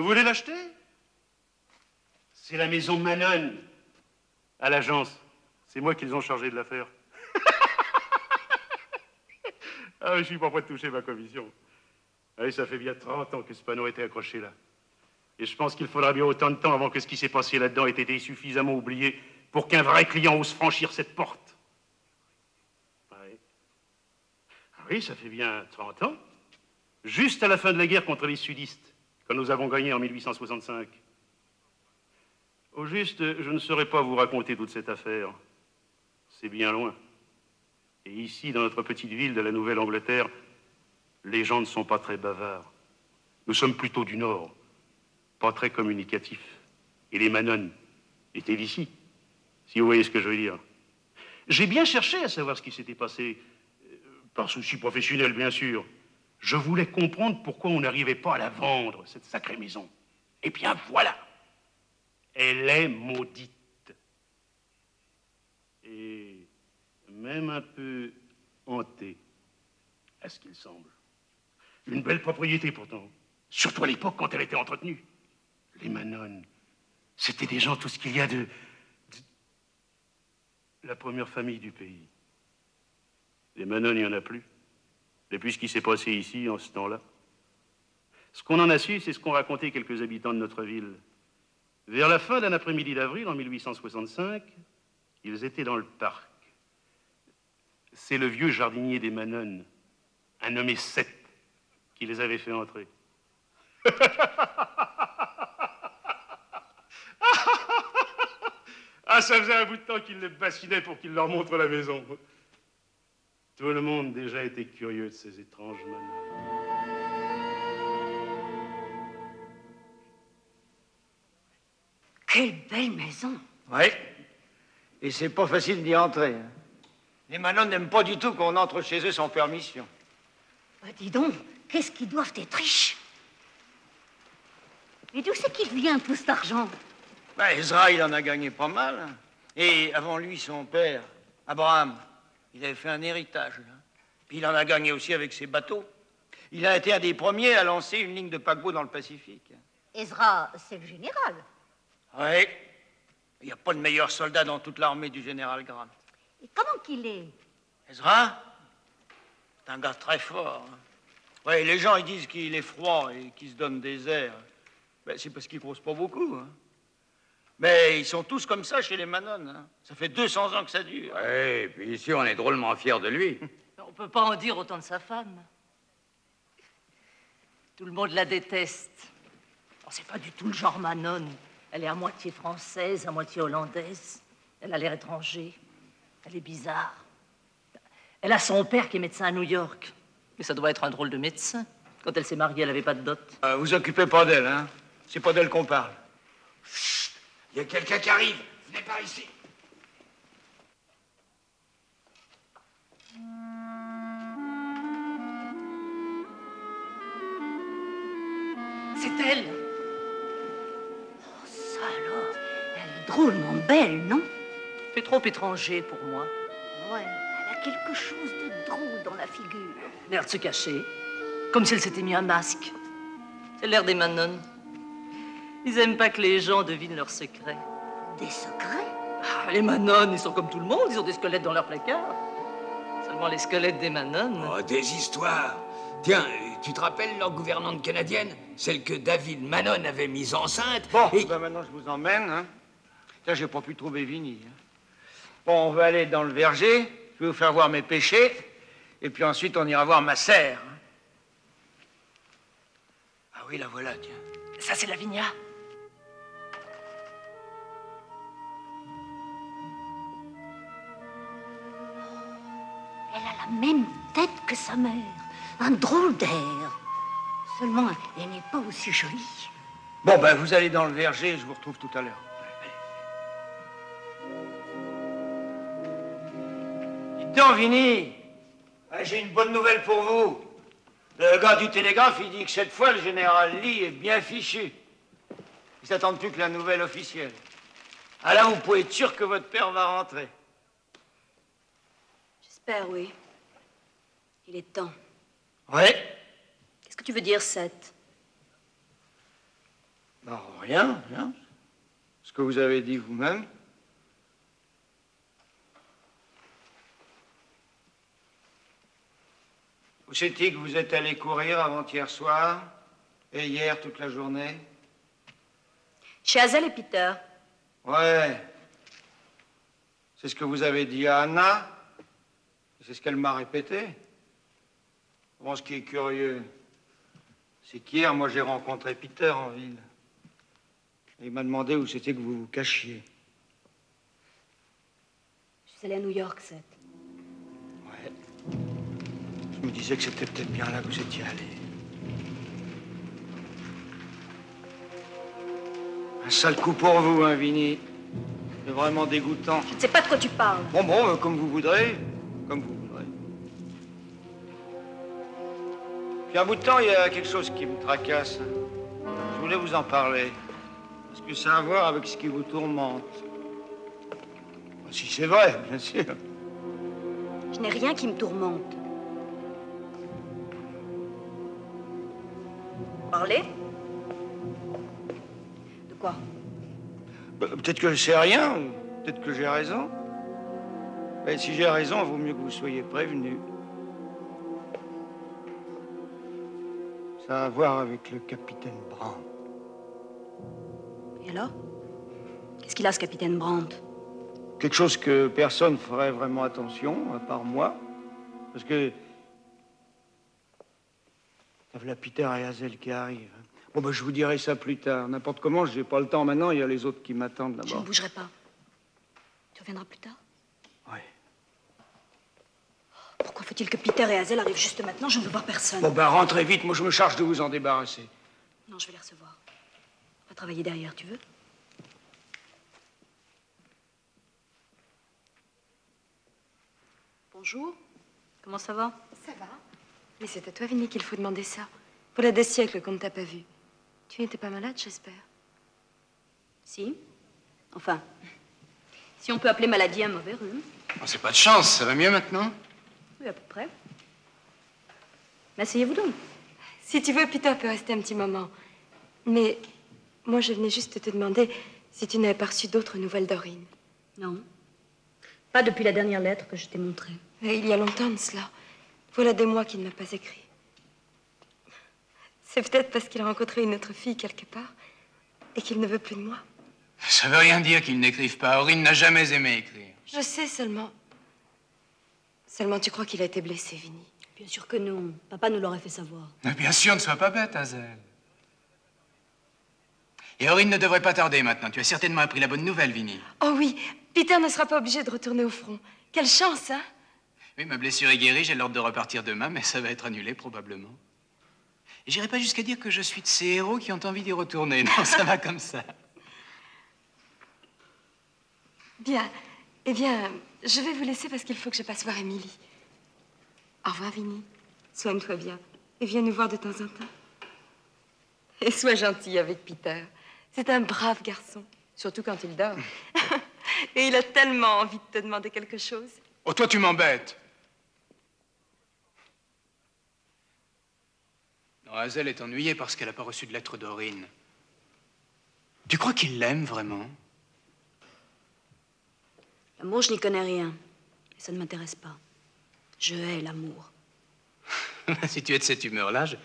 Vous voulez l'acheter? C'est la maison Manon, à l'agence. C'est moi qui les ont chargés de l'affaire. Ah, je suis pas prêt de toucher ma commission. Oui, ça fait bien 30 ans que ce panneau était accroché là. Et je pense qu'il faudra bien autant de temps avant que ce qui s'est passé là-dedans ait été suffisamment oublié pour qu'un vrai client ose franchir cette porte. Oui. Ah oui, ça fait bien 30 ans. Juste à la fin de la guerre contre les sudistes, quand nous avons gagné en 1865. Au juste, je ne saurais pas vous raconter toute cette affaire. C'est bien loin. Et ici, dans notre petite ville de la Nouvelle-Angleterre, les gens ne sont pas très bavards. Nous sommes plutôt du Nord, pas très communicatifs. Et les Manon étaient d'ici, si vous voyez ce que je veux dire. J'ai bien cherché à savoir ce qui s'était passé, par souci professionnel, bien sûr. Je voulais comprendre pourquoi on n'arrivait pas à la vendre, cette sacrée maison. Eh bien, voilà. Elle est maudite. Et même un peu hantée, à ce qu'il semble. Une belle propriété, pourtant. Surtout à l'époque, quand elle était entretenue. Les Manon, c'était des gens, tout ce qu'il y a de... La première famille du pays. Les Manon, il n'y en a plus. Depuis ce qui s'est passé ici, en ce temps-là. Ce qu'on en a su, c'est ce qu'ont raconté quelques habitants de notre ville. Vers la fin d'un après-midi d'avril, en 1865, ils étaient dans le parc. C'est le vieux jardinier des Manon, un nommé Seth, qui les avait fait entrer. Ah, ça faisait un bout de temps qu'ils les bassinaient pour qu'ils leur montrent la maison. Tout le monde déjà était curieux de ces étranges Manon. Quelle belle maison! Oui. Et c'est pas facile d'y entrer. Hein. Les Manon n'aiment pas du tout qu'on entre chez eux sans permission. Bah, dis donc, qu'est-ce qu'ils doivent être riches? Et d'où c'est qu'il vient tout cet argent? Ben, Ezra, il en a gagné pas mal. Hein. Et avant lui, son père, Abraham, il avait fait un héritage. Là. Puis il en a gagné aussi avec ses bateaux. Il a été un des premiers à lancer une ligne de paquebots dans le Pacifique. Ezra, c'est le général. Oui. Il n'y a pas de meilleur soldat dans toute l'armée du général Grant. Et comment qu'il est? Ezra, c'est un gars très fort. Hein. Oui, les gens, ils disent qu'il est froid et qu'il se donne des airs. Ben, c'est parce qu'il ne grosse pas beaucoup. Hein. Mais ils sont tous comme ça chez les Manon. Hein. Ça fait 200 ans que ça dure. Oui, et puis ici, on est drôlement fiers de lui. On peut pas en dire autant de sa femme. Tout le monde la déteste. Oh, c'est pas du tout le genre Manon. Elle est à moitié française, à moitié hollandaise. Elle a l'air étranger. Elle est bizarre. Elle a son père qui est médecin à New York. Mais ça doit être un drôle de médecin. Quand elle s'est mariée, elle n'avait pas de dot. Vous occupez pas d'elle, hein. C'est pas d'elle qu'on parle. Chut! Il y a quelqu'un qui arrive. Venez par ici. C'est elle. Oh, ça alors, elle est drôlement belle, non? Fait trop étranger pour moi. Ouais, elle a quelque chose de drôle dans la figure. L'air de se cacher. Comme si elle s'était mis un masque. C'est l'air des Manon. Ils aiment pas que les gens devinent leurs secrets. Des secrets? Ah, les Manon, ils sont comme tout le monde. Ils ont des squelettes dans leur placard. Seulement les squelettes des Manon. Oh, des histoires. Tiens, tu te rappelles leur gouvernante canadienne? Celle que David Manon avait mise enceinte? Bon, et... ben maintenant je vous emmène. Hein. Tiens, j'ai pas pu trouver Vinny. Hein. Bon, on va aller dans le verger. Je vais vous faire voir mes péchés. Et puis ensuite, on ira voir ma serre. Hein. Ah oui, la voilà, tiens. Ça, c'est Lavinia. Elle a la même tête que sa mère. Un drôle d'air. Seulement, elle n'est pas aussi jolie. Bon, ben, vous allez dans le verger, je vous retrouve tout à l'heure. Dites donc, Vinny, j'ai une bonne nouvelle pour vous. Le gars du télégraphe, il dit que cette fois, le général Lee est bien fichu. Il s'attend plus que la nouvelle officielle. Alors, vous pouvez être sûr que votre père va rentrer. J'espère, oui. Il est temps. Ouais. Qu'est-ce que tu veux dire, Seth? Alors, rien, rien. Ce que vous avez dit vous-même. Où c'est-il que vous êtes allé courir avant-hier soir et hier toute la journée? Chez Hazel et Peter. Ouais. C'est ce que vous avez dit à Anna. C'est ce qu'elle m'a répété. Bon, ce qui est curieux, c'est qu'hier, moi, j'ai rencontré Peter en ville. Et il m'a demandé où c'était que vous vous cachiez. Je suis allée à New York, Seth. Ouais. Je me disais que c'était peut-être bien là que vous étiez allé. Un sale coup pour vous, hein, Vinny. C'est vraiment dégoûtant. Je ne sais pas de quoi tu parles. Bon, comme vous voudrez. Comme vous voudrez. Puis un bout de temps, il y a quelque chose qui me tracasse. Je voulais vous en parler. Parce que ça a à voir avec ce qui vous tourmente. Si c'est vrai, bien sûr. Je n'ai rien qui me tourmente. Parlez? De quoi? Peut-être que je sais rien, ou peut-être que j'ai raison. Mais si j'ai raison, il vaut mieux que vous soyez prévenus. Ça a à voir avec le capitaine Brandt. Et alors? Qu'est-ce qu'il a, ce capitaine Brandt? Quelque chose que personne ferait vraiment attention, à part moi. Parce que... Voilà Peter et Hazel qui arrivent. Bon, ben, je vous dirai ça plus tard. N'importe comment, je n'ai pas le temps maintenant. Il y a les autres qui m'attendent là-bas. Je ne bougerai pas. Tu reviendras plus tard? Oui. Pourquoi faut-il que Peter et Hazel arrivent juste maintenant? Je ne veux voir personne. Bon, ben, rentrez vite. Moi, je me charge de vous en débarrasser. Non, je vais les recevoir. On va travailler derrière, tu veux? Bonjour. Comment ça va? Ça va. Mais c'est à toi, Vinny, qu'il faut demander ça. Voilà des siècles qu'on ne t'a pas vu. Tu n'étais pas malade, j'espère? Si. Enfin, si on peut appeler maladie un mauvais rhume. Oh, c'est pas de chance, ça va mieux maintenant? Oui, à peu près. Mais asseyez-vous donc. Si tu veux, Peter peut rester un petit moment. Mais moi, je venais juste te demander si tu n'avais pas reçu d'autres nouvelles d'Aurine. Non. Pas depuis la dernière lettre que je t'ai montrée. Et il y a longtemps de cela. Voilà des mois qu'il ne m'a pas écrit. C'est peut-être parce qu'il a rencontré une autre fille quelque part et qu'il ne veut plus de moi. Ça veut rien dire qu'il n'écrive pas. Aurine n'a jamais aimé écrire. Je sais seulement. Seulement, tu crois qu'il a été blessé, Vinny? Bien sûr que non. Papa nous l'aurait fait savoir. Mais bien sûr, ne sois pas bête, Hazel. Et Aurine ne devrait pas tarder maintenant. Tu as certainement appris la bonne nouvelle, Vinny. Oh oui, Peter ne sera pas obligé de retourner au front. Quelle chance, hein? Oui, ma blessure est guérie, j'ai l'ordre de repartir demain, mais ça va être annulé probablement. Et j'irai pas jusqu'à dire que je suis de ces héros qui ont envie d'y retourner. Non, ça va comme ça. Bien. Eh bien, je vais vous laisser parce qu'il faut que je passe voir Émilie. Au revoir, Vinny. Soigne-toi bien. Et viens nous voir de temps en temps. Et sois gentil avec Peter. C'est un brave garçon. Surtout quand il dort. Et il a tellement envie de te demander quelque chose. Oh, toi, tu m'embêtes. Non, Hazel est ennuyée parce qu'elle n'a pas reçu de lettre d'Aurine. Tu crois qu'il l'aime vraiment? L'amour, je n'y connais rien. Et ça ne m'intéresse pas. Je hais l'amour. Si tu es de cette humeur-là, je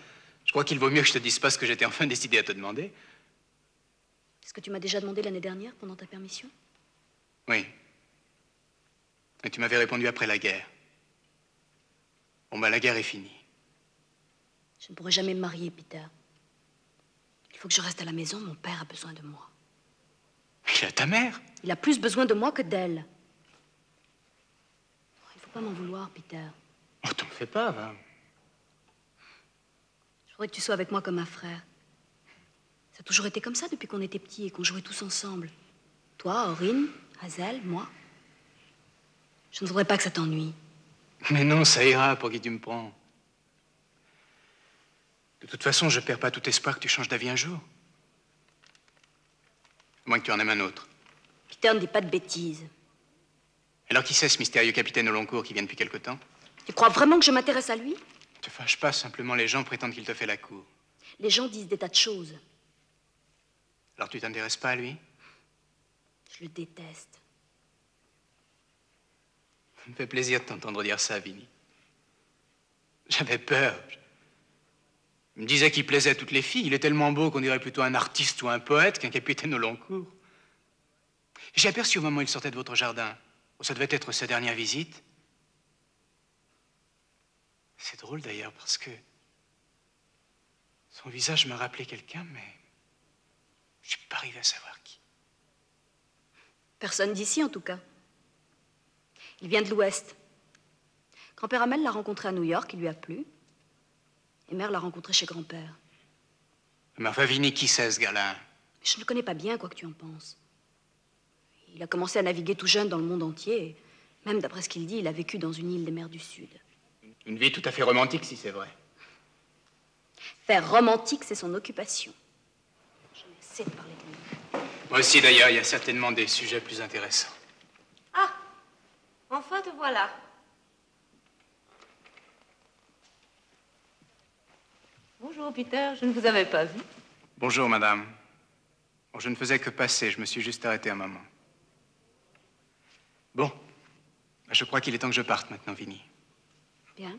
crois qu'il vaut mieux que je te dise pas ce que j'étais enfin décidé à te demander. Est-ce que tu m'as déjà demandé l'année dernière pendant ta permission? Oui. Et tu m'avais répondu après la guerre. Bon, ben, la guerre est finie. Je ne pourrai jamais me marier, Peter. Il faut que je reste à la maison. Mon père a besoin de moi. Il a ta mère. Il a plus besoin de moi que d'elle. Il ne faut pas m'en vouloir, Peter. Oh, t'en fais pas, va. Je voudrais que tu sois avec moi comme un frère. Ça a toujours été comme ça depuis qu'on était petits et qu'on jouait tous ensemble. Toi, Aurine, Hazel, moi. Je ne voudrais pas que ça t'ennuie. Mais non, ça ira, pour qui tu me prends. De toute façon, je perds pas tout espoir que tu changes d'avis un jour. À moins que tu en aimes un autre. Peter, ne dis pas de bêtises. Alors qui c'est, ce mystérieux capitaine au long cours qui vient depuis quelque temps? Tu crois vraiment que je m'intéresse à lui? Ne te fâche pas, simplement les gens prétendent qu'il te fait la cour. Les gens disent des tas de choses. tu t'intéresses pas à lui? Je le déteste. Ça me fait plaisir de t'entendre dire ça, Vinnie. J'avais peur. Je me disais qu'il plaisait à toutes les filles. Il est tellement beau qu'on dirait plutôt un artiste ou un poète qu'un capitaine au long cours. J'ai aperçu au moment où il sortait de votre jardin. Ça devait être sa dernière visite. C'est drôle d'ailleurs parce que son visage m'a rappelé quelqu'un, mais je suis pas arrivé à savoir qui. Personne d'ici, en tout cas. Il vient de l'Ouest. Grand-père Hamel l'a rencontré à New York, il lui a plu. Et mère l'a rencontré chez grand-père. Mais enfin, Vinnie, qui c'est, ce gars-là? Je ne le connais pas bien, quoi que tu en penses. Il a commencé à naviguer tout jeune dans le monde entier. Et même d'après ce qu'il dit, il a vécu dans une île des mers du Sud. Une vie tout à fait romantique, si c'est vrai. Faire romantique, c'est son occupation. J'en ai assez de parler de lui. Moi aussi, d'ailleurs, il y a certainement des sujets plus intéressants. Ah, enfin te voilà. Bonjour, Peter, je ne vous avais pas vu. Bonjour, madame. Bon, je ne faisais que passer, je me suis juste arrêté un moment. Bon, je crois qu'il est temps que je parte maintenant, Vinnie. Bien.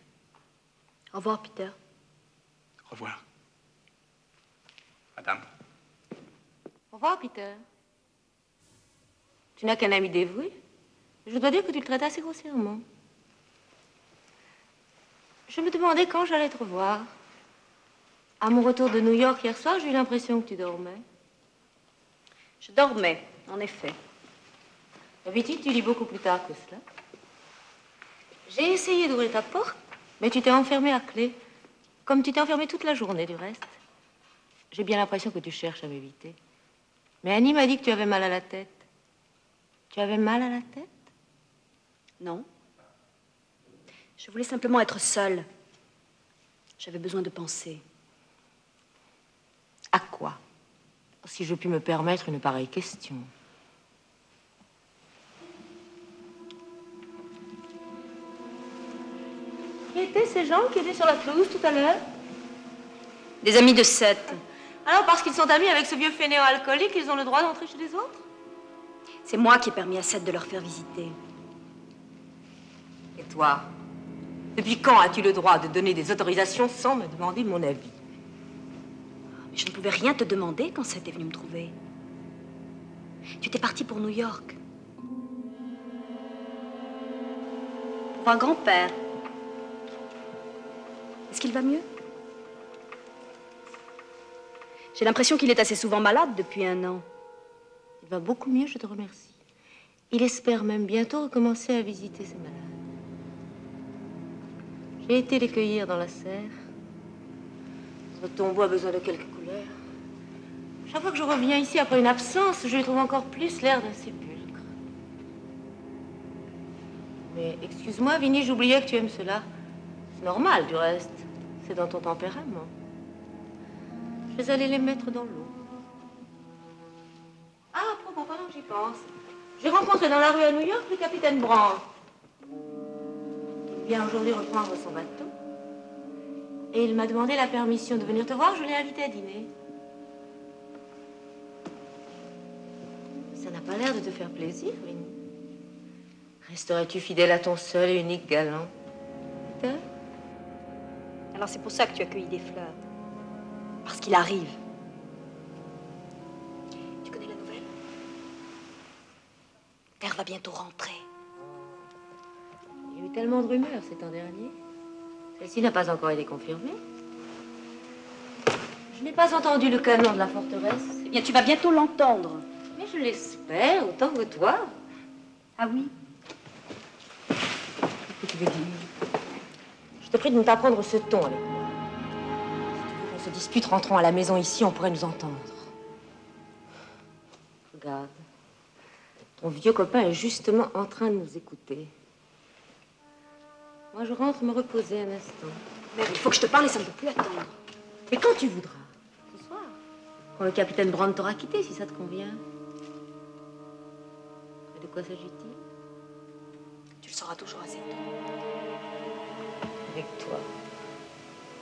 Au revoir, Peter. Au revoir. Madame. Au revoir, Peter. Tu n'as qu'un ami dévoué. Je dois dire que tu le traites assez grossièrement. Je me demandais quand j'allais te revoir. À mon retour de New York hier soir, j'ai eu l'impression que tu dormais. Je dormais, en effet. D'habitude, tu lis beaucoup plus tard que cela. J'ai essayé d'ouvrir ta porte, mais tu t'es enfermée à clé. Comme tu t'es enfermée toute la journée, du reste. J'ai bien l'impression que tu cherches à m'éviter. Mais Annie m'a dit que tu avais mal à la tête. Tu avais mal à la tête? Non. Je voulais simplement être seule. J'avais besoin de penser. À quoi? Si je puis me permettre une pareille question. Qui étaient ces gens qui étaient sur la pelouse tout à l'heure? Des amis de Seth. Alors, parce qu'ils sont amis avec ce vieux fainéant alcoolique, ils ont le droit d'entrer chez les autres? C'est moi qui ai permis à Seth de leur faire visiter. Et toi? Depuis quand as-tu le droit de donner des autorisations sans me demander mon avis? Mais je ne pouvais rien te demander quand Seth est venu me trouver. Tu étais parti pour New York. Pour un grand-père. Est-ce qu'il va mieux? J'ai l'impression qu'il est assez souvent malade depuis 1 an. Il va beaucoup mieux, je te remercie. Il espère même bientôt recommencer à visiter ses malades. J'ai été les cueillir dans la serre. Notre tombeau a besoin de quelques couleurs. Chaque fois que je reviens ici après une absence, je lui trouve encore plus l'air d'un sépulcre. Mais excuse-moi, Vinnie, j'oubliais que tu aimes cela. C'est normal, du reste. C'est dans ton tempérament. Je vais aller les mettre dans l'eau. Ah, à propos, pendant que j'y pense, j'ai rencontré dans la rue à New York le capitaine Brand. Il vient aujourd'hui reprendre son bateau. Et il m'a demandé la permission de venir te voir. Je l'ai invité à dîner. Ça n'a pas l'air de te faire plaisir, Vinnie. Resterais-tu fidèle à ton seul et unique galant? Peter? Alors c'est pour ça que tu as cueilli des fleurs. Parce qu'il arrive. Tu connais la nouvelle? Père va bientôt rentrer. Il y a eu tellement de rumeurs ces temps derniers. Celle-ci n'a pas encore été confirmée. Je n'ai pas entendu le canon de la forteresse. Eh bien, tu vas bientôt l'entendre. Mais je l'espère, autant que toi. Ah oui? Qu'est-ce que tu veux dire? Je te prie de ne pas prendre ce ton avec moi. Si tu veux qu'on se dispute rentrant à la maison ici, on pourrait nous entendre. Regarde. Ton vieux copain est justement en train de nous écouter. Moi, je rentre me reposer un instant. Mais il faut que je te parle et ça ne peut plus attendre. Mais quand tu voudras. Ce soir. Quand le capitaine Brand t'aura quitté, si ça te convient. Et de quoi s'agit-il? Tu le sauras toujours assez tôt. Avec toi,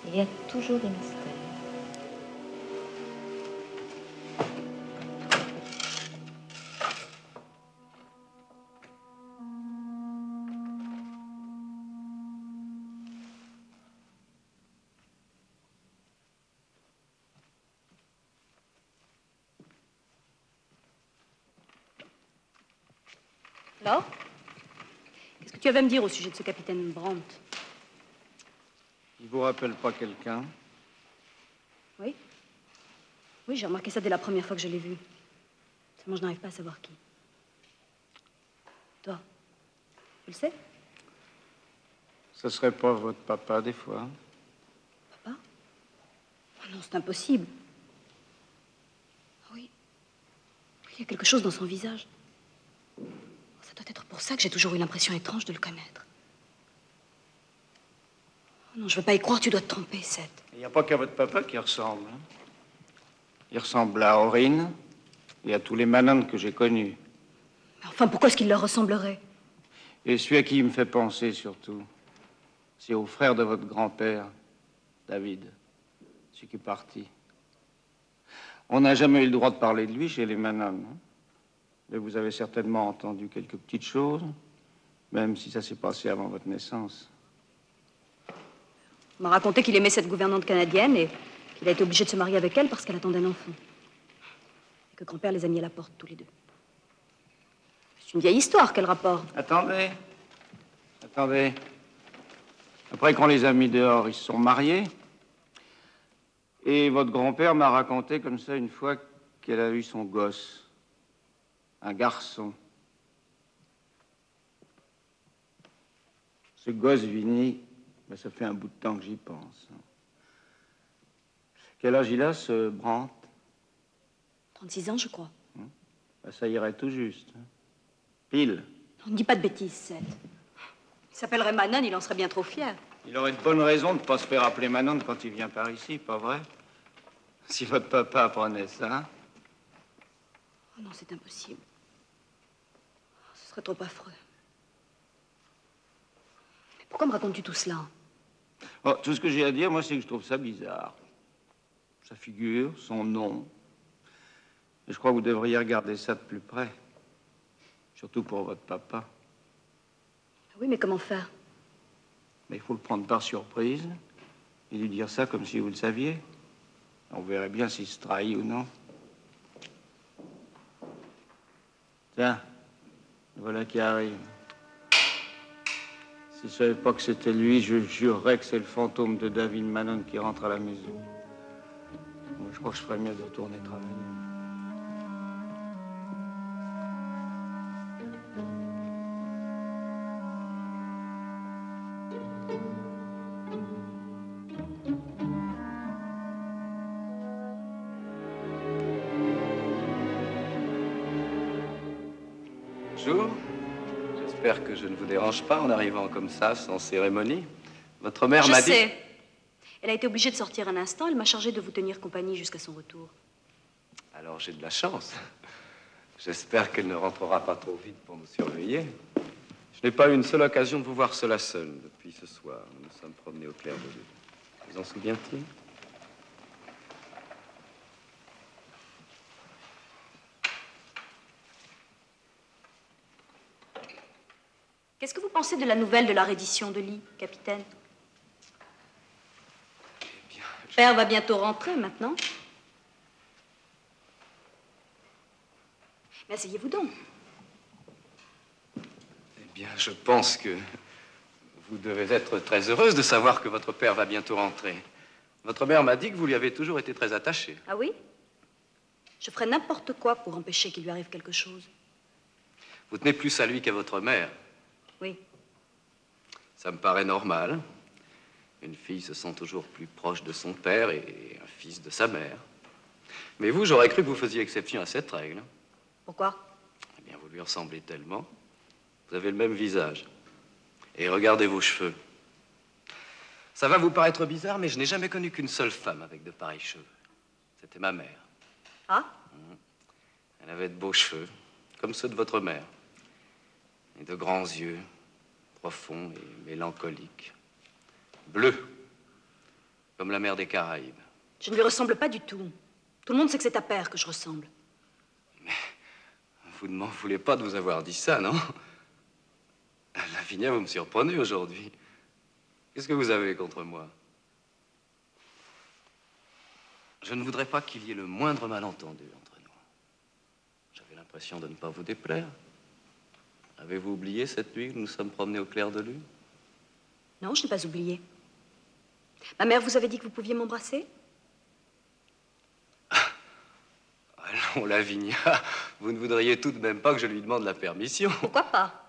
il y a toujours des mystères. Alors? Qu'est-ce que tu avais à me dire au sujet de ce capitaine Brandt? Il vous rappelle pas quelqu'un? Oui. Oui, j'ai remarqué ça dès la première fois que je l'ai vu. Seulement, je n'arrive pas à savoir qui. Toi, tu le sais? Ce serait pas votre papa, des fois? Papa? Oh non, c'est impossible. Ah oui. Il y a quelque chose dans son visage. Ça doit être pour ça que j'ai toujours eu l'impression étrange de le connaître. Oh non, je veux pas y croire, tu dois te tromper, Seth. Il n'y a pas qu'à votre papa qui ressemble. Hein? Il ressemble à Aurine et à tous les Manon que j'ai connus. Mais enfin, pourquoi est-ce qu'il leur ressemblerait? Et celui à qui il me fait penser, surtout, c'est au frère de votre grand-père, David, celui qui est parti. On n'a jamais eu le droit de parler de lui chez les Manon. Hein? Mais vous avez certainement entendu quelques petites choses, même si ça s'est passé avant votre naissance. On m'a raconté qu'il aimait cette gouvernante canadienne et qu'il a été obligé de se marier avec elle parce qu'elle attendait un enfant. Et que grand-père les a mis à la porte tous les deux. C'est une vieille histoire, quel rapport? Attendez. Attendez. Après qu'on les a mis dehors, ils se sont mariés. Et votre grand-père m'a raconté comme ça une fois qu'elle a eu son gosse. Un garçon. Ce gosse, Vinny, ben, ça fait un bout de temps que j'y pense. Quel âge il a, ce Brandt? 36 ans, je crois. Ben, ça irait tout juste. Pile. On ne dit pas de bêtises, Seth. Il s'appellerait Manon, il en serait bien trop fier. Il aurait de bonnes raisons de ne pas se faire appeler Manon quand il vient par ici, pas vrai? Si votre papa apprenait ça. Oh non, c'est impossible. Ce serait trop affreux. Mais pourquoi me racontes-tu tout cela? Oh, tout ce que j'ai à dire, moi, c'est que je trouve ça bizarre. Sa figure, son nom. Et je crois que vous devriez regarder ça de plus près. Surtout pour votre papa. Oui, mais comment faire? Mais il faut le prendre par surprise et lui dire ça comme si vous le saviez. On verrait bien s'il se trahit ou non. Tiens, voilà qui arrive. Si je ne savais pas que c'était lui, je jurerais que c'est le fantôme de David Manon qui rentre à la maison. Moi, je crois que je ferais mieux de retourner travailler. Bonjour. J'espère que je ne vous dérange pas en arrivant comme ça, sans cérémonie. Votre mère m'a dit... Je sais. Elle a été obligée de sortir un instant. Elle m'a chargé de vous tenir compagnie jusqu'à son retour. Alors j'ai de la chance. J'espère qu'elle ne rentrera pas trop vite pour nous surveiller. Je n'ai pas eu une seule occasion de vous voir seul à seul depuis ce soir. Nous nous sommes promenés au clair de lune. Vous en souvient-il? Qu'est-ce que vous pensez de la nouvelle de la reddition de Lee, capitaine? Eh bien, Père va bientôt rentrer, maintenant. Mais asseyez-vous donc. Eh bien, je pense que vous devez être très heureuse de savoir que votre père va bientôt rentrer. Votre mère m'a dit que vous lui avez toujours été très attachée. Ah oui? Je ferais n'importe quoi pour empêcher qu'il lui arrive quelque chose. Vous tenez plus à lui qu'à votre mère. Oui. Ça me paraît normal. Une fille se sent toujours plus proche de son père et un fils de sa mère. Mais vous, j'aurais cru que vous faisiez exception à cette règle. Pourquoi? Eh bien, vous lui ressemblez tellement. Vous avez le même visage. Et regardez vos cheveux. Ça va vous paraître bizarre, mais je n'ai jamais connu qu'une seule femme avec de pareils cheveux. C'était ma mère. Ah? Elle avait de beaux cheveux, comme ceux de votre mère. Et de grands yeux, profonds et mélancoliques. Bleus, comme la mer des Caraïbes. Je ne lui ressemble pas du tout. Tout le monde sait que c'est ta père que je ressemble. Mais vous ne m'en voulez pas de vous avoir dit ça, non? Lavinia, vous me surprenez aujourd'hui. Qu'est-ce que vous avez contre moi? Je ne voudrais pas qu'il y ait le moindre malentendu entre nous. J'avais l'impression de ne pas vous déplaire. Avez-vous oublié cette nuit que nous nous sommes promenés au clair de lune? Non, je n'ai pas oublié. Ma mère vous avait dit que vous pouviez m'embrasser? Allons, Lavinia, vous ne voudriez tout de même pas que je lui demande la permission? Pourquoi pas?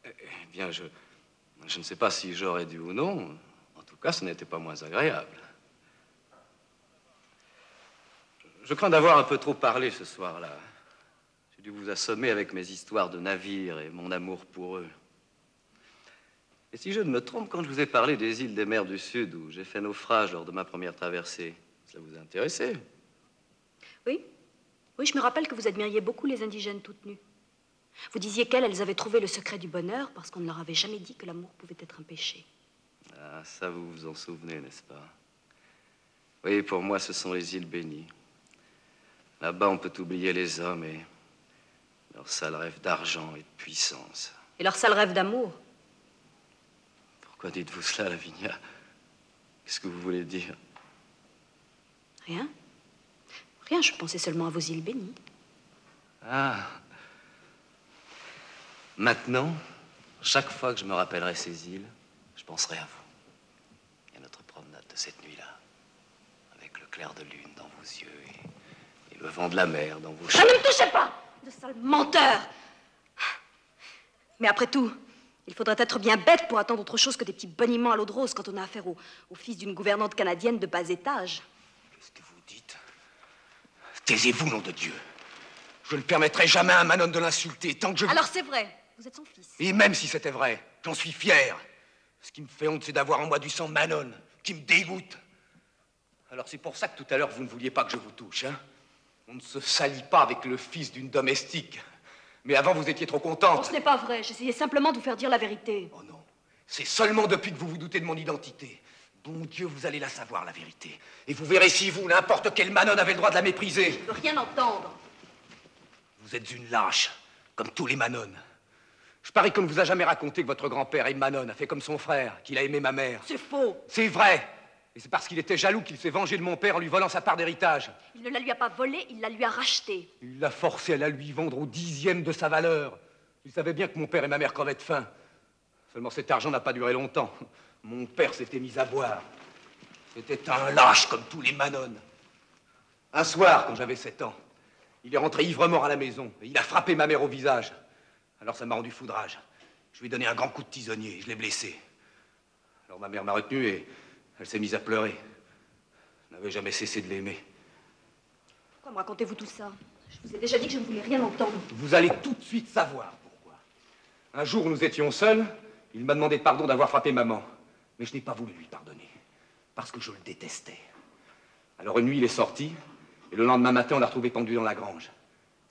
Eh bien, je ne sais pas si j'aurais dû ou non. En tout cas, ce n'était pas moins agréable. Je crains d'avoir un peu trop parlé ce soir-là. J'ai dû vous assommer avec mes histoires de navires et mon amour pour eux. Et si je ne me trompe, quand je vous ai parlé des îles des mers du Sud où j'ai fait naufrage lors de ma première traversée, ça vous a intéressé? Oui. Oui, je me rappelle que vous admiriez beaucoup les indigènes toutes nues. Vous disiez qu'elles avaient trouvé le secret du bonheur parce qu'on ne leur avait jamais dit que l'amour pouvait être un péché. Ah, ça, vous vous en souvenez, n'est-ce pas? Oui, pour moi, ce sont les îles bénies. Là-bas, on peut oublier les hommes et leur sale rêve d'argent et de puissance. Et leur sale rêve d'amour. Pourquoi dites-vous cela, Lavinia? Qu'est-ce que vous voulez dire? Rien. Rien, je pensais seulement à vos îles bénies. Ah. Maintenant, chaque fois que je me rappellerai ces îles, je penserai à vous. Et à notre promenade de cette nuit-là, avec le clair de lune dans vos yeux et le vent de la mer dans vos cheveux. Ah, ne me touchez pas, de sale menteur! Mais après tout, il faudrait être bien bête pour attendre autre chose que des petits boniments à l'eau de rose quand on a affaire au fils d'une gouvernante canadienne de bas étage. Qu'est-ce que vous dites? Taisez-vous, nom de Dieu. Je ne permettrai jamais à Manon de l'insulter tant que je... Alors c'est vrai, vous êtes son fils. Et même si c'était vrai, j'en suis fier. Ce qui me fait honte, c'est d'avoir en moi du sang Manon, qui me dégoûte. Alors c'est pour ça que tout à l'heure, vous ne vouliez pas que je vous touche, hein? On ne se salit pas avec le fils d'une domestique. Mais avant, vous étiez trop contente. Oh, ce n'est pas vrai, j'essayais simplement de vous faire dire la vérité. Oh non, c'est seulement depuis que vous vous doutez de mon identité. Bon Dieu, vous allez la savoir, la vérité. Et vous verrez si vous, n'importe quelle Manon, avait le droit de la mépriser. Je ne veux rien entendre. Vous êtes une lâche, comme tous les Manon. Je parie qu'on ne vous a jamais raconté que votre grand-père aime Manon, a fait comme son frère, qu'il a aimé ma mère. C'est faux. C'est vrai. Et c'est parce qu'il était jaloux qu'il s'est vengé de mon père en lui volant sa part d'héritage. Il ne la lui a pas volée, il la lui a rachetée. Il l'a forcé à la lui vendre au 10e de sa valeur. Il savait bien que mon père et ma mère crevaient de faim. Seulement cet argent n'a pas duré longtemps. Mon père s'était mis à boire. C'était un lâche comme tous les Manon. Un soir, quand j'avais 7 ans, il est rentré ivre-mort à la maison et il a frappé ma mère au visage. Alors ça m'a rendu foudrage. Je lui ai donné un grand coup de tisonnier et je l'ai blessé. Alors ma mère m'a retenu et elle s'est mise à pleurer. Je n'avais jamais cessé de l'aimer. Pourquoi me racontez-vous tout ça? Je vous ai déjà dit que je ne voulais rien entendre. Vous allez tout de suite savoir pourquoi. Un jour où nous étions seuls, il m'a demandé pardon d'avoir frappé maman. Mais je n'ai pas voulu lui pardonner, parce que je le détestais. Alors une nuit, il est sorti, et le lendemain matin, on l'a retrouvé pendu dans la grange.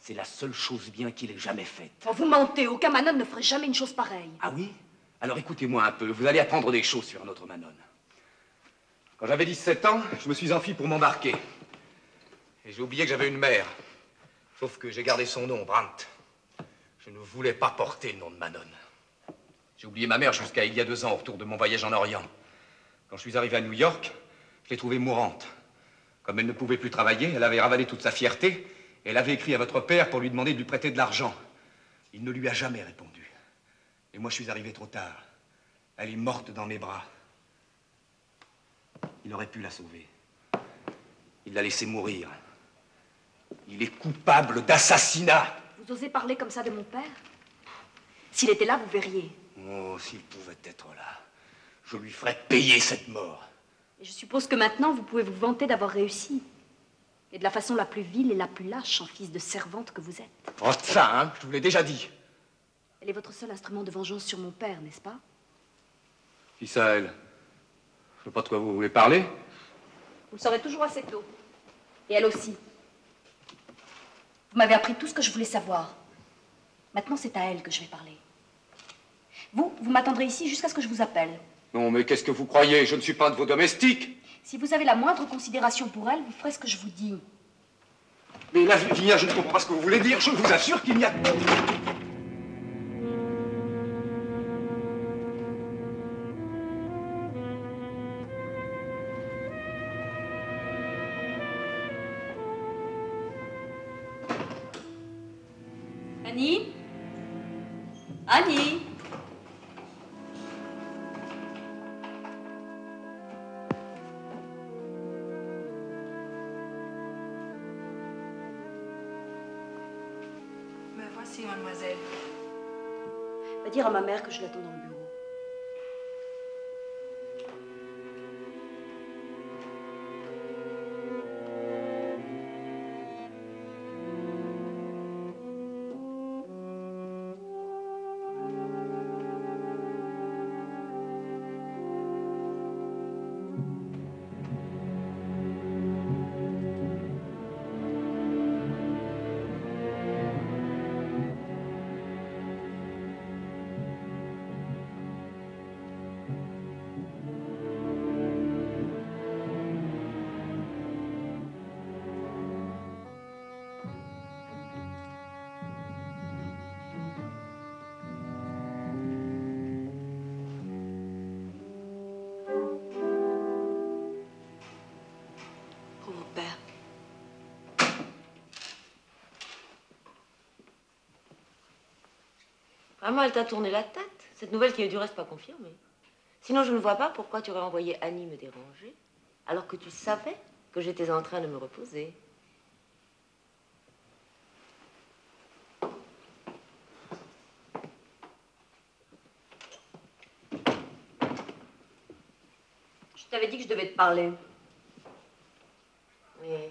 C'est la seule chose bien qu'il ait jamais faite. Oh, vous mentez, aucun Manon ne ferait jamais une chose pareille. Ah oui? Alors écoutez-moi un peu, vous allez apprendre des choses sur un autre Manon. Quand j'avais 17 ans, je me suis enfui pour m'embarquer. Et j'ai oublié que j'avais une mère. Sauf que j'ai gardé son nom, Brandt. Je ne voulais pas porter le nom de Manon. J'ai oublié ma mère jusqu'à il y a 2 ans, au retour de mon voyage en Orient. Quand je suis arrivé à New York, je l'ai trouvée mourante. Comme elle ne pouvait plus travailler, elle avait ravalé toute sa fierté, et elle avait écrit à votre père pour lui demander de lui prêter de l'argent. Il ne lui a jamais répondu. Et moi, je suis arrivé trop tard. Elle est morte dans mes bras. Il aurait pu la sauver. Il l'a laissée mourir. Il est coupable d'assassinat. Vous osez parler comme ça de mon père? S'il était là, vous verriez. Oh, s'il pouvait être là, je lui ferais payer cette mort. Et je suppose que maintenant, vous pouvez vous vanter d'avoir réussi. Et de la façon la plus vile et la plus lâche en fils de servante que vous êtes. Oh, ça, hein, je vous l'ai déjà dit. Elle est votre seul instrument de vengeance sur mon père, n'est-ce pas? Qui ça, elle? Je sais pas de quoi vous voulez parler. Vous le saurez toujours assez tôt. Et elle aussi. Vous m'avez appris tout ce que je voulais savoir. Maintenant, c'est à elle que je vais parler. Vous m'attendrez ici jusqu'à ce que je vous appelle. Non, mais qu'est-ce que vous croyez? Je ne suis pas un de vos domestiques. Si vous avez la moindre considération pour elle, vous ferez ce que je vous dis. Mais Lavinia, je ne comprends pas ce que vous voulez dire. Je vous assure qu'il n'y a... Annie? Annie! Me voici, mademoiselle. Va dire à ma mère que je l'attends dans le bureau. Pour mon père. Vraiment, elle t'a tourné la tête. Cette nouvelle qui est du reste pas confirmée. Sinon, je ne vois pas pourquoi tu aurais envoyé Annie me déranger, alors que tu savais que j'étais en train de me reposer. Je t'avais dit que je devais te parler. Mais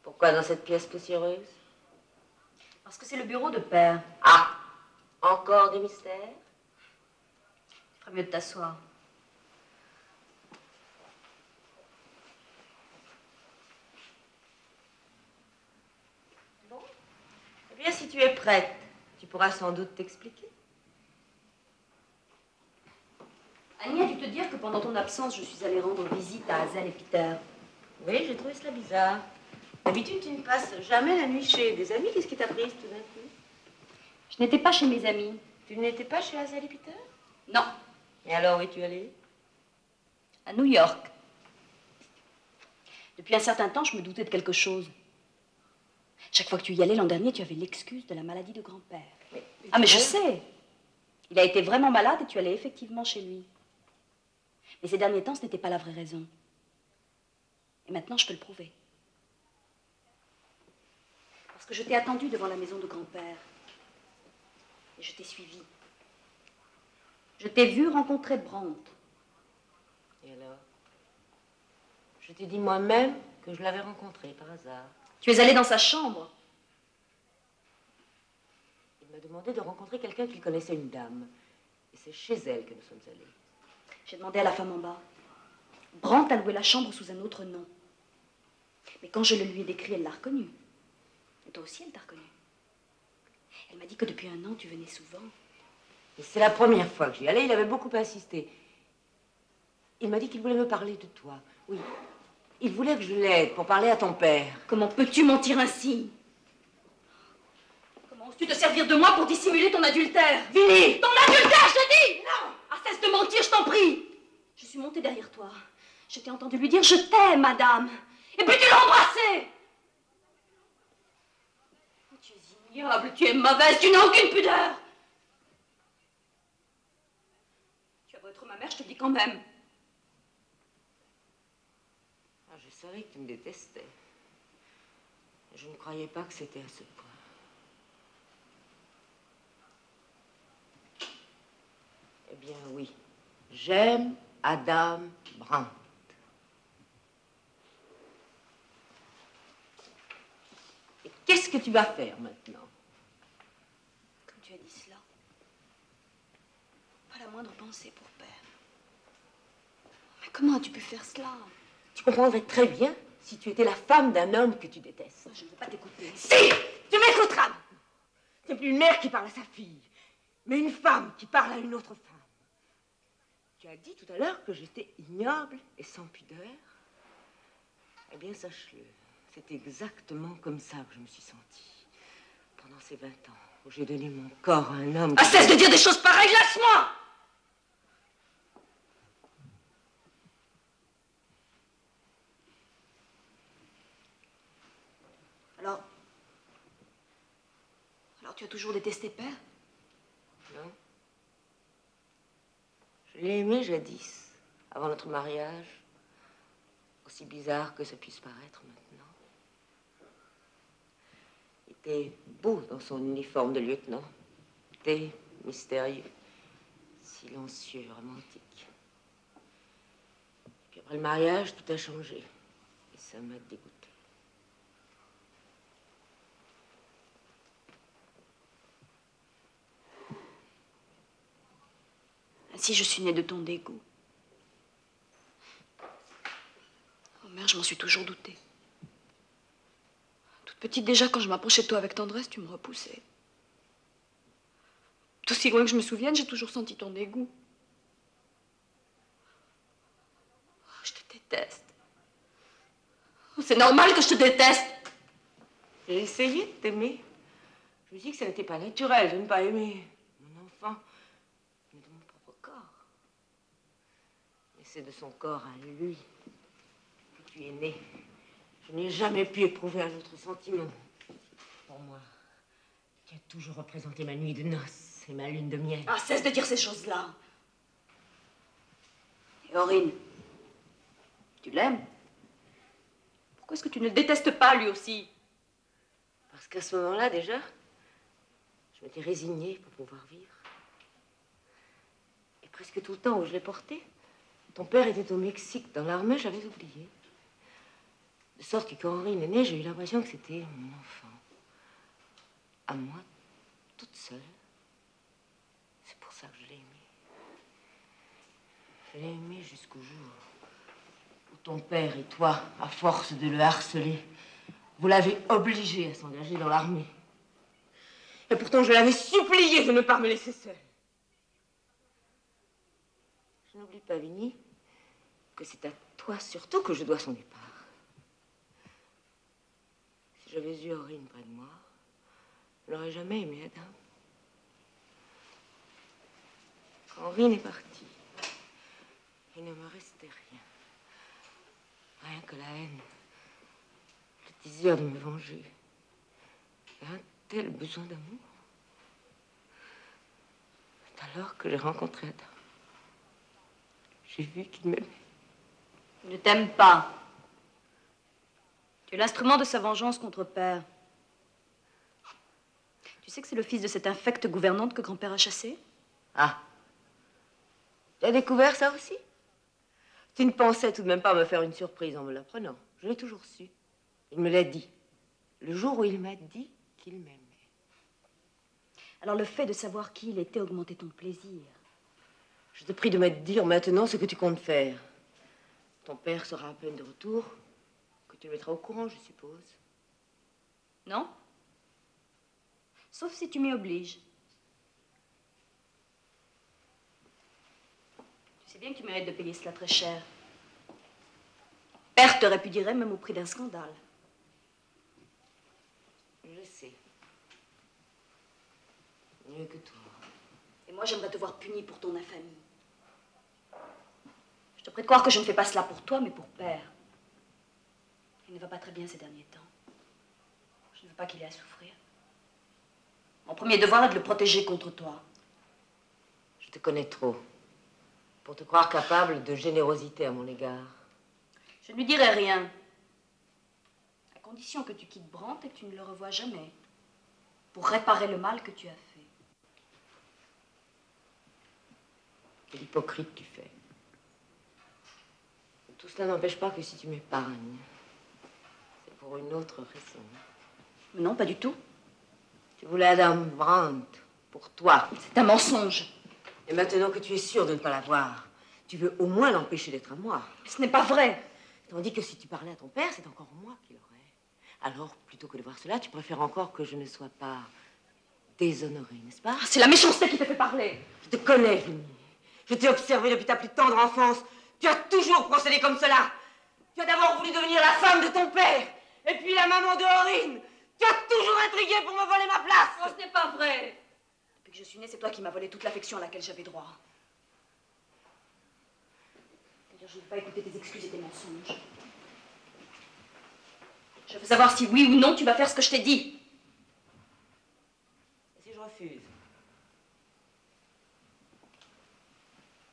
pourquoi dans cette pièce poussiéreuse? Parce que c'est le bureau de père. Ah! Encore des mystères? Il ferait mieux de t'asseoir. Bon. Eh bien, si tu es prête, tu pourras sans doute t'expliquer. Annie a dû te dire que pendant ton absence, je suis allée rendre visite à Hazel et Peter. Oui, j'ai trouvé cela bizarre. D'habitude, tu ne passes jamais la nuit chez des amis. Qu'est-ce qui t'a prise tout d'un coup? Je n'étais pas chez mes amis. Tu n'étais pas chez Hazel et Peter? Non. Et alors, où es-tu allée? À New York. Depuis un certain temps, je me doutais de quelque chose. Chaque fois que tu y allais l'an dernier, tu avais l'excuse de la maladie de grand-père. Ah, mais je sais. Il a été vraiment malade et tu allais effectivement chez lui. Mais ces derniers temps, ce n'était pas la vraie raison. Et maintenant, je peux le prouver. Parce que je t'ai attendu devant la maison de grand-père. Et je t'ai suivi. Je t'ai vu rencontrer Brandt. Et alors? Je t'ai dit moi-même que je l'avais rencontré par hasard. Tu es allé dans sa chambre. Il m'a demandé de rencontrer quelqu'un qui connaissait une dame. Et c'est chez elle que nous sommes allés. J'ai demandé à la femme en bas. Brandt a loué la chambre sous un autre nom. Mais quand je le lui ai décrit, elle l'a reconnu. Et toi aussi, elle t'a reconnu. Elle m'a dit que depuis un an, tu venais souvent. Et c'est la première fois que j'y allais, il avait beaucoup insisté. Il m'a dit qu'il voulait me parler de toi. Oui, il voulait que je l'aide pour parler à ton père. Comment peux-tu mentir ainsi? Comment oses-tu te servir de moi pour dissimuler ton adultère? Vinnie! Ton adultère, je te dis! Non! Ah, cesse de mentir, je t'en prie! Je suis montée derrière toi. Je t'ai entendu lui dire « Je t'aime, madame !» Et puis tu l'as embrassé! Oh, tu es ignoble, tu es mauvaise, tu n'as aucune pudeur! Tu as beau être ma mère, je te le dis quand même. Ah, je savais que tu me détestais. Je ne croyais pas que c'était à ce point. Eh bien, oui. J'aime Adam Brandt. Et qu'est-ce que tu vas faire maintenant? Comme tu as dit cela, pas la moindre pensée pour père. Mais comment as-tu pu faire cela? Tu comprendrais très bien si tu étais la femme d'un homme que tu détestes. Je ne veux pas t'écouter. Si! Tu m'écouteras! C'est plus une mère qui parle à sa fille, mais une femme qui parle à une autre femme. Tu as dit tout à l'heure que j'étais ignoble et sans pudeur. Eh bien, sache-le, c'est exactement comme ça que je me suis sentie. Pendant ces 20 ans où j'ai donné mon corps à un homme... Ah, cesse de dire des choses pareilles, laisse-moi! Alors tu as toujours détesté père? Hein? Je l'ai aimé jadis, avant notre mariage, aussi bizarre que ça puisse paraître maintenant. Il était beau dans son uniforme de lieutenant. Il était mystérieux, silencieux, romantique. Puis après le mariage, tout a changé. Et ça m'a dégoûté. Ainsi, je suis née de ton dégoût. Oh mère, je m'en suis toujours doutée. Toute petite déjà, quand je m'approchais de toi avec tendresse, tu me repoussais. D'aussi loin que je me souvienne, j'ai toujours senti ton dégoût. Oh, je te déteste. Oh, c'est normal que je te déteste. J'ai essayé de t'aimer. Je me dis que ça n'était pas naturel de ne pas aimer mon enfant, mais de mon propre corps. Et c'est de son corps à lui que tu es né. Je n'ai jamais pu éprouver un autre sentiment. Pour moi, tu as toujours représenté ma nuit de noces et ma lune de miel. Ah, cesse de dire ces choses-là. Et Aurine, tu l'aimes? Pourquoi est-ce que tu ne le détestes pas, lui aussi? Parce qu'à ce moment-là, déjà, je m'étais résignée pour pouvoir vivre. Et presque tout le temps où je l'ai porté, ton père était au Mexique, dans l'armée, j'avais oublié. De sorte que quand Aurine est née, j'ai eu l'impression que c'était mon enfant. À moi, toute seule. C'est pour ça que je l'ai aimé. Je l'ai aimé jusqu'au jour où ton père et toi, à force de le harceler, vous l'avez obligé à s'engager dans l'armée. Et pourtant, je l'avais supplié de ne pas me laisser seule. Je n'oublie pas, Vinnie, que c'est à toi surtout que je dois son départ. Si j'avais eu Aurine près de moi, je n'aurais jamais aimé Adam. Quand Aurine est partie, il ne me restait rien. Rien que la haine, le désir de me venger. Et un tel besoin d'amour. C'est alors que j'ai rencontré Adam. J'ai vu qu'il m'aimait. Il ne t'aime pas. Tu es l'instrument de sa vengeance contre père. Tu sais que c'est le fils de cette infecte gouvernante que grand-père a chassé? Ah. Tu as découvert ça aussi? Tu ne pensais tout de même pas me faire une surprise en me l'apprenant. Je l'ai toujours su. Il me l'a dit. Le jour où il m'a dit qu'il m'aimait. Alors le fait de savoir qui il était augmentait ton plaisir. Je te prie de me dire maintenant ce que tu comptes faire. Ton père sera à peine de retour, que tu le mettras au courant, je suppose. Non? Sauf si tu m'y obliges. Tu sais bien que tu mérites de payer cela très cher. Père te répudierait même au prix d'un scandale. Je sais. Mieux que toi. Et moi, j'aimerais te voir puni pour ton infamie. Je te prie de croire que je ne fais pas cela pour toi, mais pour père. Il ne va pas très bien ces derniers temps. Je ne veux pas qu'il ait à souffrir. Mon premier devoir est de le protéger contre toi. Je te connais trop pour te croire capable de générosité à mon égard. Je ne lui dirai rien. À condition que tu quittes Brandt et que tu ne le revoies jamais. Pour réparer le mal que tu as fait. Quel hypocrite tu fais. Tout cela n'empêche pas que si tu m'épargnes, c'est pour une autre raison. Mais non, pas du tout. Tu voulais Adam Brandt pour toi. C'est un mensonge. Et maintenant que tu es sûre de ne pas l'avoir, tu veux au moins l'empêcher d'être à moi. Ce n'est pas vrai. Tandis que si tu parlais à ton père, c'est encore moi qui l'aurais. Alors, plutôt que de voir cela, tu préfères encore que je ne sois pas déshonorée, n'est-ce pas? C'est la méchanceté qui te fait parler. Je te connais, Vinnie. Je t'ai observé depuis ta plus tendre enfance. Tu as toujours procédé comme cela. Tu as d'abord voulu devenir la femme de ton père, et puis la maman de Aurine. Tu as toujours intrigué pour me voler ma place. Oh, ce n'est pas vrai. Depuis que je suis née, c'est toi qui m'as volé toute l'affection à laquelle j'avais droit. D'ailleurs, je ne veux pas écouter tes excuses et tes mensonges. Je veux savoir si oui ou non tu vas faire ce que je t'ai dit. Et si je refuse?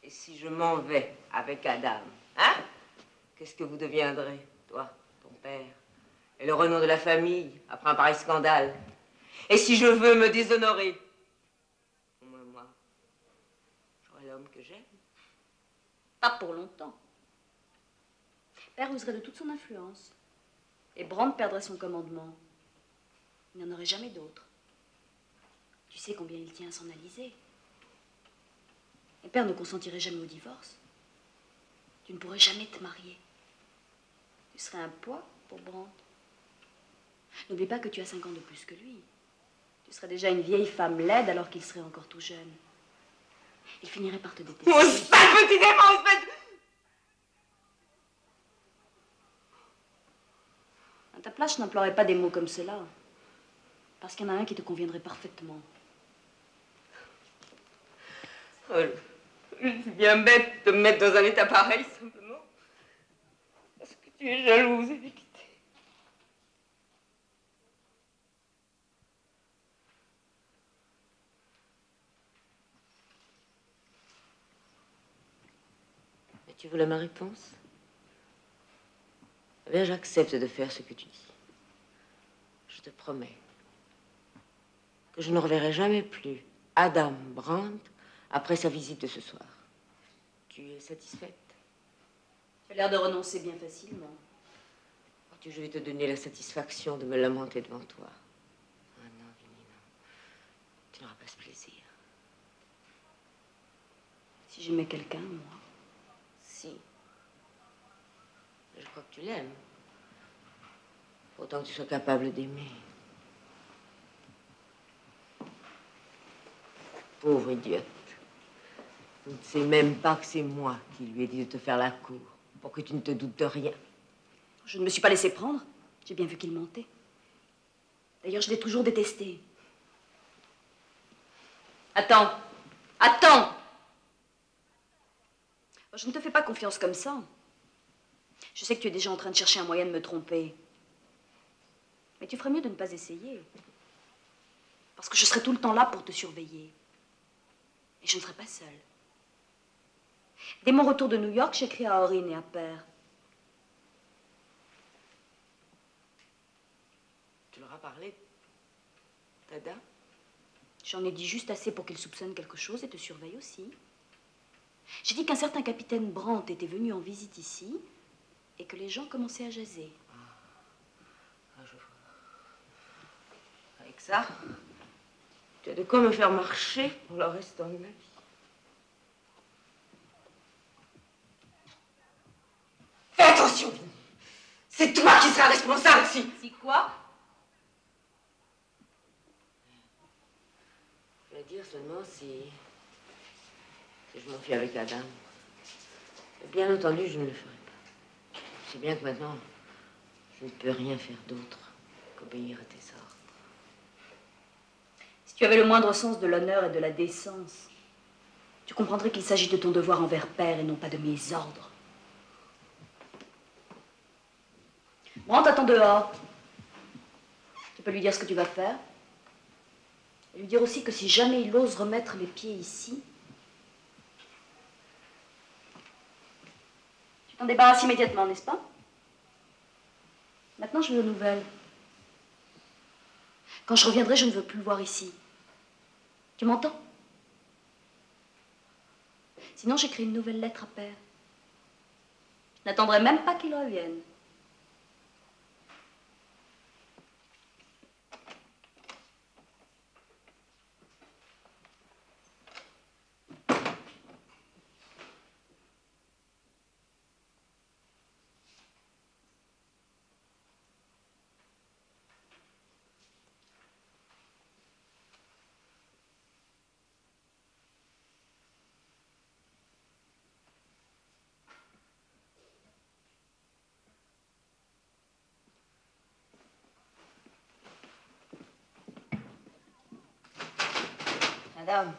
Et si je m'en vais avec Adam, hein? Qu'est-ce que vous deviendrez, toi, ton père, et le renom de la famille, après un pareil scandale? Et si je veux me déshonorer, moi, j'aurai l'homme que j'aime. Pas pour longtemps. Père userait de toute son influence. Et Brandt perdrait son commandement. Il n'y en aurait jamais d'autre. Tu sais combien il tient à s'en aliser. Et Père ne consentirait jamais au divorce. Tu ne pourrais jamais te marier. Tu serais un poids pour Brandt. N'oublie pas que tu as 5 ans de plus que lui. Tu serais déjà une vieille femme laide alors qu'il serait encore tout jeune. Il finirait par te détester. Mon sale petit démon, espèce... À ta place, je n'emploierais pas des mots comme cela. Parce qu'il y en a un qui te conviendrait parfaitement. Oh, je suis bien bête de me mettre dans un état pareil, simplement. Parce que tu es jalouse, Évite. Mais tu voulais ma réponse? Eh bien, j'accepte de faire ce que tu dis. Je te promets que je ne reverrai jamais plus Adam Brandt après sa visite de ce soir. Tu es satisfaite? Tu as l'air de renoncer bien facilement. Crois-tu que je vais te donner la satisfaction de me lamenter devant toi? Ah non, Vinnie, non. Tu n'auras pas ce plaisir. Si j'aimais quelqu'un, moi. Si. Je crois que tu l'aimes. Autant que tu sois capable d'aimer. Pauvre idiote. Tu ne sais même pas que c'est moi qui lui ai dit de te faire la cour, pour que tu ne te doutes de rien. Je ne me suis pas laissé prendre. J'ai bien vu qu'il mentait. D'ailleurs, je l'ai toujours détesté. Attends. Attends! Je ne te fais pas confiance comme ça. Je sais que tu es déjà en train de chercher un moyen de me tromper. Mais tu ferais mieux de ne pas essayer. Parce que je serai tout le temps là pour te surveiller. Et je ne serai pas seule. Dès mon retour de New York, j'écris à Aurine et à Père. Tu leur as parlé, Tada? J'en ai dit juste assez pour qu'ils soupçonnent quelque chose et te surveillent aussi. J'ai dit qu'un certain capitaine Brandt était venu en visite ici et que les gens commençaient à jaser. Ah, je vois. Avec ça, tu as de quoi me faire marcher pour le restant de ma vie. Fais attention! C'est toi qui seras responsable si quoi? Je vais dire seulement si je m'enfuis avec Adam. Bien entendu, je ne le ferai pas. Je sais bien que maintenant, je ne peux rien faire d'autre qu'obéir à tes ordres. Si tu avais le moindre sens de l'honneur et de la décence, tu comprendrais qu'il s'agit de ton devoir envers Père et non pas de mes ordres. Brandt attend dehors. Tu peux lui dire ce que tu vas faire. Et lui dire aussi que si jamais il ose remettre les pieds ici, tu t'en débarrasses immédiatement, n'est-ce pas? Maintenant, je veux aux nouvelles. Quand je reviendrai, je ne veux plus le voir ici. Tu m'entends? Sinon, j'écris une nouvelle lettre à Père. Je n'attendrai même pas qu'il revienne. Adam!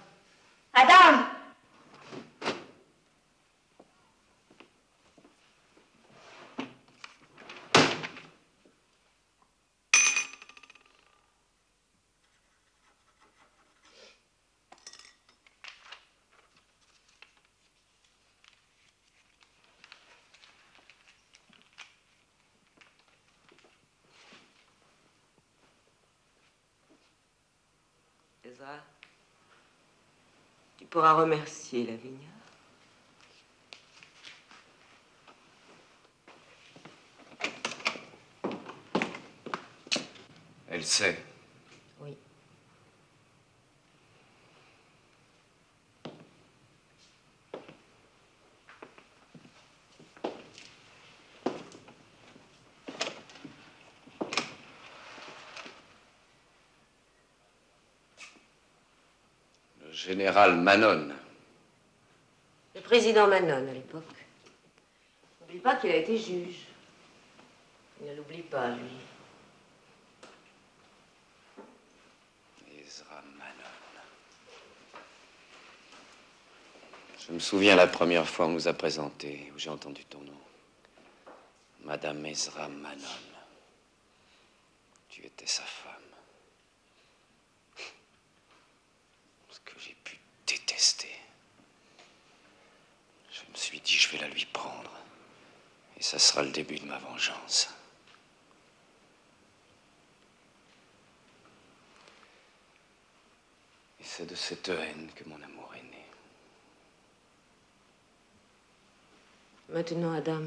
Adam! Ezra. Tu pourras remercier Lavinia. Elle sait. Oui. Le général Manon. Le président Manon, à l'époque. N'oublie pas qu'il a été juge. Il ne l'oublie pas, lui. Ezra Manon. Je me souviens la première fois on nous a présenté, où j'ai entendu ton nom. Madame Ezra Manon. Tu étais sa femme. Ce que j'ai pu détester. Je me suis dit, je vais la lui prendre. Et ça sera le début de ma vengeance. Et c'est de cette haine que mon amour est né. Maintenant, Adam,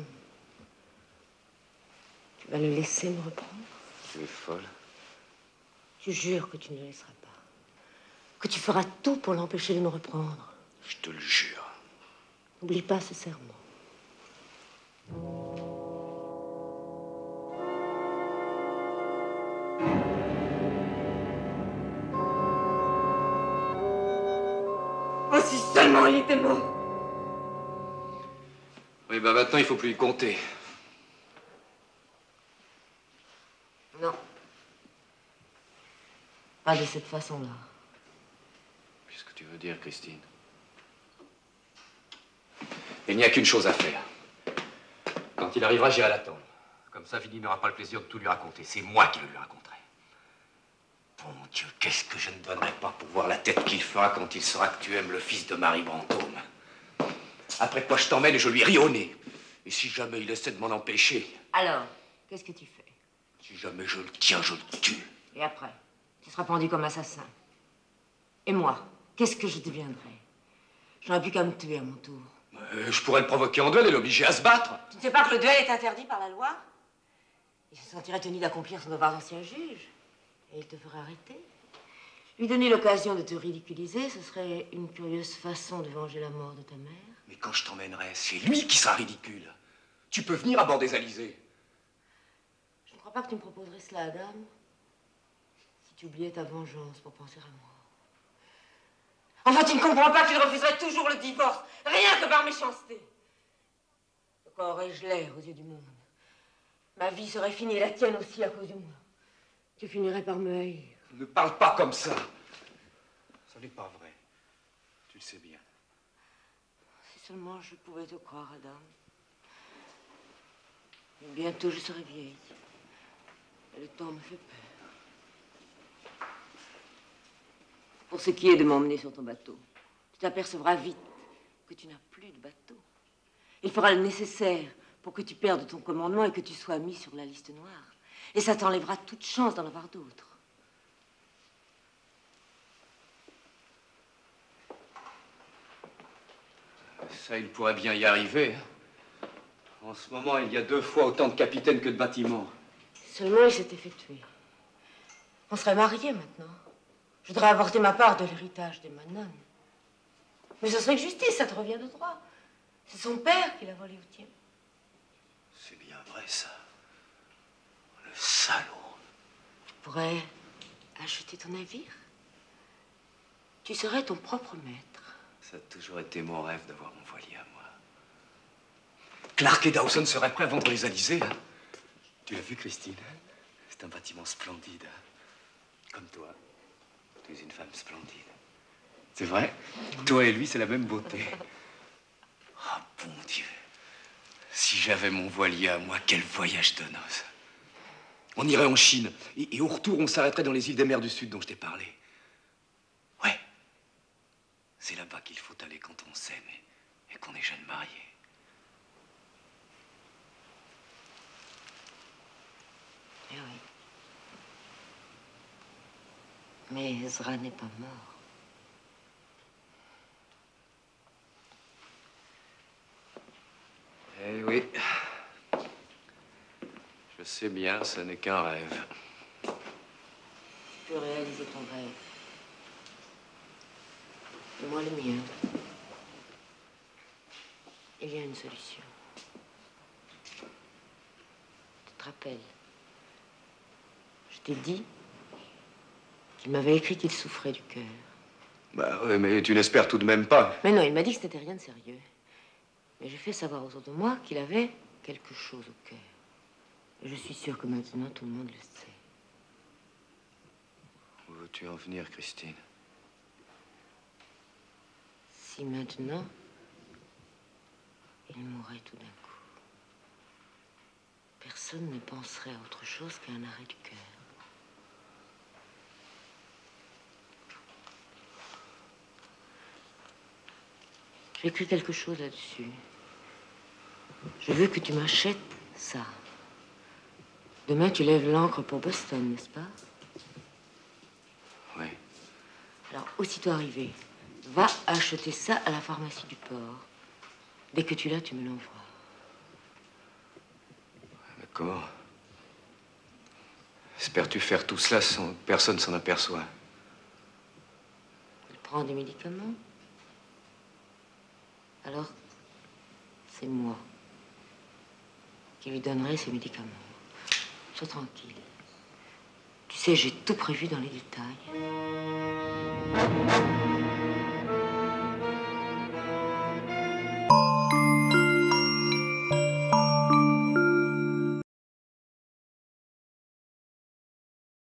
tu vas le laisser me reprendre? Tu es folle. Tu jures que tu ne le laisseras pas. Que tu feras tout pour l'empêcher de me reprendre. Je te le jure. N'oublie pas ce serment. Oh, si seulement il était mort! Oui, ben maintenant, il faut plus y compter. Non. Pas de cette façon-là. Qu'est-ce que tu veux dire, Christine? Il n'y a qu'une chose à faire. Quand il arrivera, j'irai l'attendre. Comme ça, Vinny n'aura pas le plaisir de tout lui raconter. C'est moi qui le lui raconterai. Bon Dieu, qu'est-ce que je ne donnerais pas pour voir la tête qu'il fera quand il saura que tu aimes le fils de Marie Brantôme. Après quoi, je t'emmène et je lui ris au nez. Et si jamais il essaie de m'en empêcher... Alors, qu'est-ce que tu fais? Si jamais je le tiens, je le tue. Et après, tu seras pendu comme assassin. Et moi, qu'est-ce que je deviendrai? Je n'aurai plus qu'à me tuer à mon tour. Je pourrais le provoquer en duel et l'obliger à se battre. Tu ne sais pas que le duel est interdit par la loi? Il se sentirait tenu d'accomplir son devoir d'ancien juge. Et il te ferait arrêter. Lui donner l'occasion de te ridiculiser, ce serait une curieuse façon de venger la mort de ta mère. Mais quand je t'emmènerai, c'est lui qui sera ridicule. Tu peux venir à bord des Alizés. Je ne crois pas que tu me proposerais cela, Adam. Si tu oubliais ta vengeance pour penser à moi. Enfin, tu ne comprends pas que je refuserais toujours le divorce, rien que par méchanceté. De quoi aurais-je l'air aux yeux du monde? Ma vie serait finie et la tienne aussi à cause de moi. Tu finirais par me haïr. Ne parle pas comme ça. Ça n'est pas vrai. Tu le sais bien. Si seulement je pouvais te croire, Adam. Mais bientôt, je serai vieille. Et le temps me fait peur. Pour ce qui est de m'emmener sur ton bateau, tu t'apercevras vite que tu n'as plus de bateau. Il fera le nécessaire pour que tu perdes ton commandement et que tu sois mis sur la liste noire. Et ça t'enlèvera toute chance d'en avoir d'autres. Ça, il pourrait bien y arriver. En ce moment, il y a 2 fois autant de capitaines que de bâtiments. Seulement, il s'est effectué. On serait mariés maintenant. Je voudrais avorter ma part de l'héritage des Manon. Mais ce serait justice, ça te revient de droit. C'est son père qui l'a volé au tien. C'est bien vrai, ça. Le salaud. Tu pourrais acheter ton navire. Tu serais ton propre maître. Ça a toujours été mon rêve d'avoir mon voilier à moi. Clark et Dawson seraient prêts à vendre les Alizés. Hein? Tu l'as vu, Christine? C'est un bâtiment splendide. Hein? Comme toi. Tu es une femme splendide. C'est vrai? Toi et lui, c'est la même beauté. Oh, bon Dieu. Si j'avais mon voilier à moi, quel voyage de noces. On irait en Chine. Et au retour, on s'arrêterait dans les îles des mers du Sud dont je t'ai parlé. Ouais. C'est là-bas qu'il faut aller quand on s'aime et qu'on est jeune marié. Eh oui. Mais Ezra n'est pas mort. Eh oui. Je sais bien, ce n'est qu'un rêve. Tu peux réaliser ton rêve. Et moi, le mien. Il y a une solution. Tu te rappelles? Je t'ai dit qu'il m'avait écrit qu'il souffrait du cœur. Bah oui, mais tu n'espères tout de même pas. Mais non, il m'a dit que c'était rien de sérieux. Mais j'ai fait savoir autour de moi qu'il avait quelque chose au cœur. Et je suis sûre que maintenant, tout le monde le sait. Où veux-tu en venir, Christine? Si maintenant, il mourrait tout d'un coup, personne ne penserait à autre chose qu'à un arrêt du cœur. J'ai écrit quelque chose là-dessus. Je veux que tu m'achètes ça. Demain, tu lèves l'ancre pour Boston, n'est-ce pas? Oui. Alors, aussitôt arrivé, va acheter ça à la pharmacie du port. Dès que tu l'as, tu me l'envoies. Mais comment? Espères-tu faire tout cela sans que personne s'en aperçoive? Il prend des médicaments. Alors, c'est moi qui lui donnerai ces médicaments. Sois tranquille. Tu sais, j'ai tout prévu dans les détails.